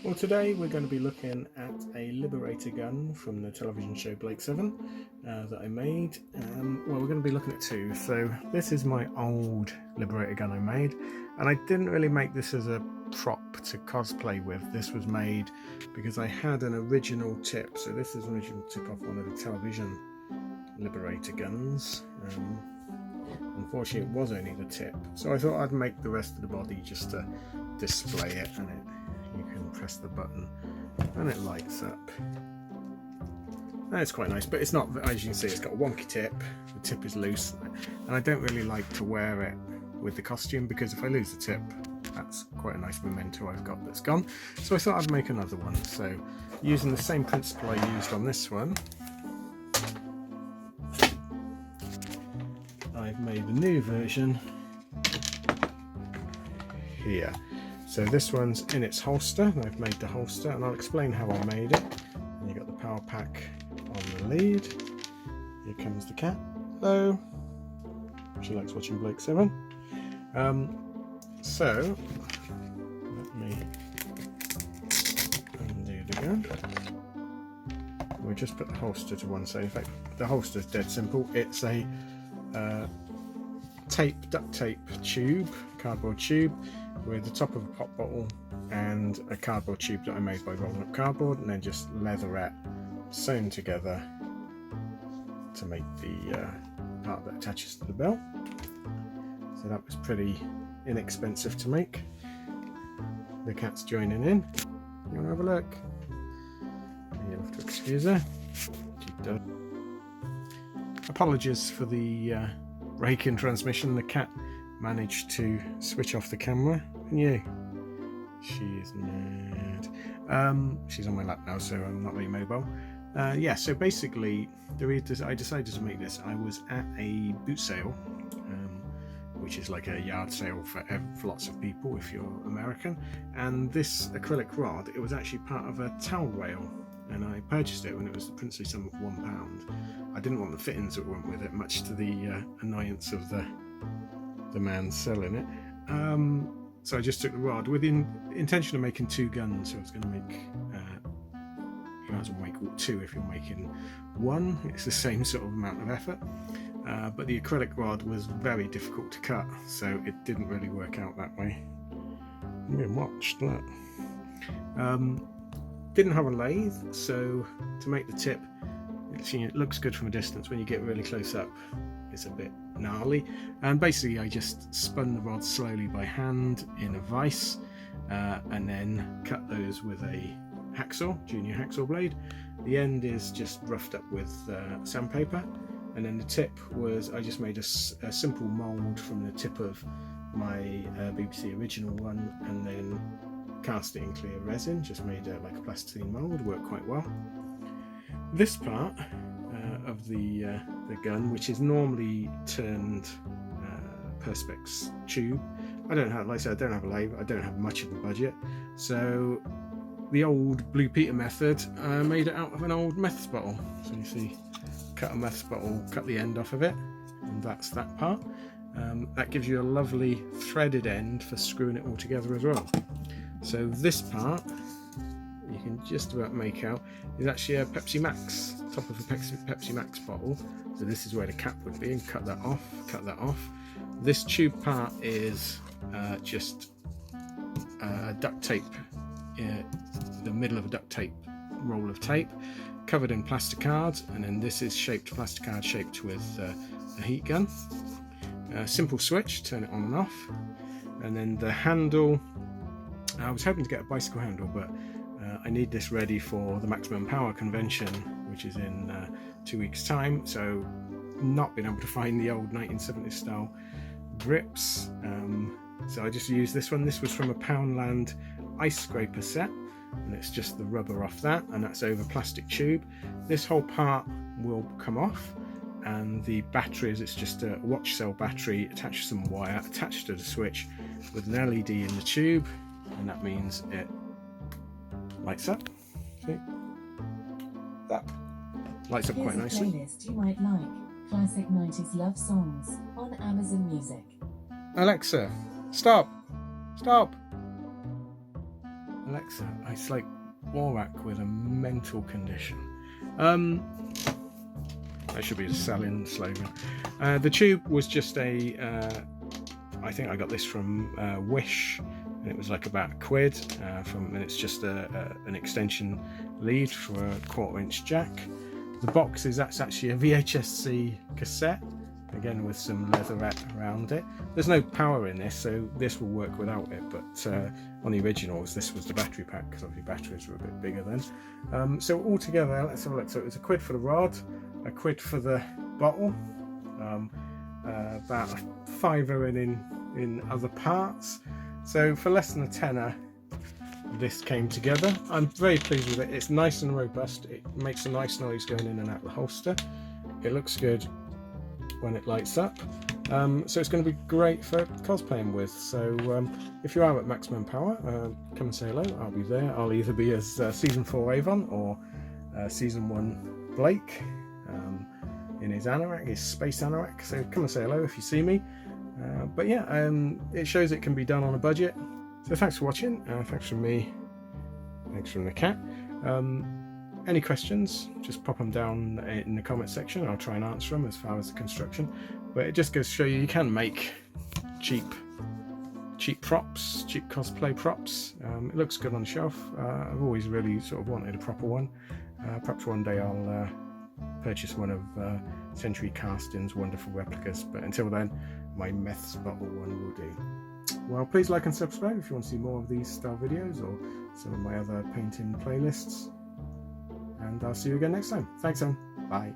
Well, today we're going to be looking at a Liberator gun from the television show Blake 7 that I made. Well, we're going to be looking at two. So this is my old Liberator gun I made, and I didn't really make this as a prop to cosplay with. This was made because I had an original tip. So this is an original tip off one of the television Liberator guns. Unfortunately, it was only the tip, so I thought I'd make the rest of the body just to display it, and you can press the button and it lights up. And it's quite nice, but it's not, as you can see, it's got a wonky tip. The tip is loose, and I don't really like to wear it with the costume because if I lose the tip, that's quite a nice memento I've got that's gone. So I thought I'd make another one. So using the same principle I used on this one, I've made a new version here. So this one's in its holster. I've made the holster, and I'll explain how I made it. And you've got the power pack on the lead. Here comes the cat. Hello. She likes watching Blake 7. So let me undo the gun. We'll just put the holster to one side. In fact, the holster's dead simple. It's a duct tape tube, cardboard tube, with the top of a pop bottle and a cardboard tube that I made by rolling up cardboard, and then just leatherette sewn together to make the part that attaches to the belt. So that was pretty inexpensive to make. The cat's joining in. You want to have a look? You'll have to excuse her. She does. Apologies for the break in transmission. The cat managed to switch off the camera, and yeah, she is mad. She's on my lap now, so I'm not very mobile. Yeah, so basically I decided to make this. I was at a boot sale, which is like a yard sale for lots of people if you're American, and this acrylic rod, it was actually part of a towel rail, and I purchased it when it was the princely sum of £1. I didn't want the fittings that went with it, much to the annoyance of the man selling it. So I just took the rod with the intention of making two guns. So I was going to make, you might as well make two if you're making one. It's the same sort of amount of effort. But the acrylic rod was very difficult to cut, so it didn't really work out that way. I'm being watched, look. Didn't have a lathe, so to make the tip, it looks good from a distance. When you get really close up, it's a bit gnarly. And basically I just spun the rod slowly by hand in a vise, and then cut those with a hacksaw, junior hacksaw blade. The end is just roughed up with sandpaper, and then the tip was, I just made a simple mould from the tip of my BBC original one, and then cast it in clear resin, just made like a plasticine mould, worked quite well. This part of the gun, which is normally turned perspex tube, I don't have, like I said, I don't have a lathe, I don't have much of a budget, so the old Blue Peter method, I made it out of an old meths bottle. So you see, cut a meths bottle, cut the end off of it, and that's that part. That gives you a lovely threaded end for screwing it all together as well. So this part, you can just about make out, is actually a Pepsi Max, top of a Pepsi Max bottle. So this is where the cap would be, and cut that off. This tube part is just duct tape, the middle of a duct tape roll of tape, covered in plastic cards, and then this is plastic card shaped with a heat gun. Simple switch, turn it on and off, and then the handle. I was hoping to get a bicycle handle, but I need this ready for the Maximum Power convention, which is in 2 weeks' time, so not been able to find the old 1970s style grips, so I just used this one. This was from a Poundland ice scraper set, and it's just the rubber off that, and that's over plastic tube. This whole part will come off, and the batteries, it's just a watch cell battery attached to some wire attached to the switch with an LED in the tube, and that means it lights up. See? That lights up quite nicely. Here's a playlist you might like. Classic 90s love songs on Amazon Music. Alexa, stop! Stop! Alexa, it's like Borak with a mental condition. That should be a selling slogan. The tube was just a, I think I got this from Wish, and it was like about £1 and it's just an extension lead for a 1/4" jack. The box that's actually a VHS-C cassette, again with some leatherette around it. There's no power in this, so this will work without it, but on the originals this was the battery pack, because obviously batteries were a bit bigger then. So altogether, let's have a look. So it was £1 for the rod, £1 for the bottle, about a £5 in other parts. So for less than a tenner, this came together. I'm very pleased with it. It's nice and robust. It makes a nice noise going in and out of the holster. It looks good when it lights up. So it's going to be great for cosplaying with. So if you are at maximum power, come and say hello. I'll be there. I'll either be as Season 4 Avon or Season 1 Blake in his anorak, his space anorak. So come and say hello if you see me. But yeah, it shows it can be done on a budget. So thanks for watching. Thanks from me. Thanks from the cat. Any questions, just pop them down in the comment section. I'll try and answer them as far as the construction. But it just goes to show you can make cheap props, cheap cosplay props. It looks good on the shelf. I've always really sort of wanted a proper one. Perhaps one day I'll purchase one of Century Casting's wonderful replicas. But until then, my Meths bottle one will do. Well, please like and subscribe if you want to see more of these style videos or some of my other painting playlists. And I'll see you again next time. Thanks, Em. Bye.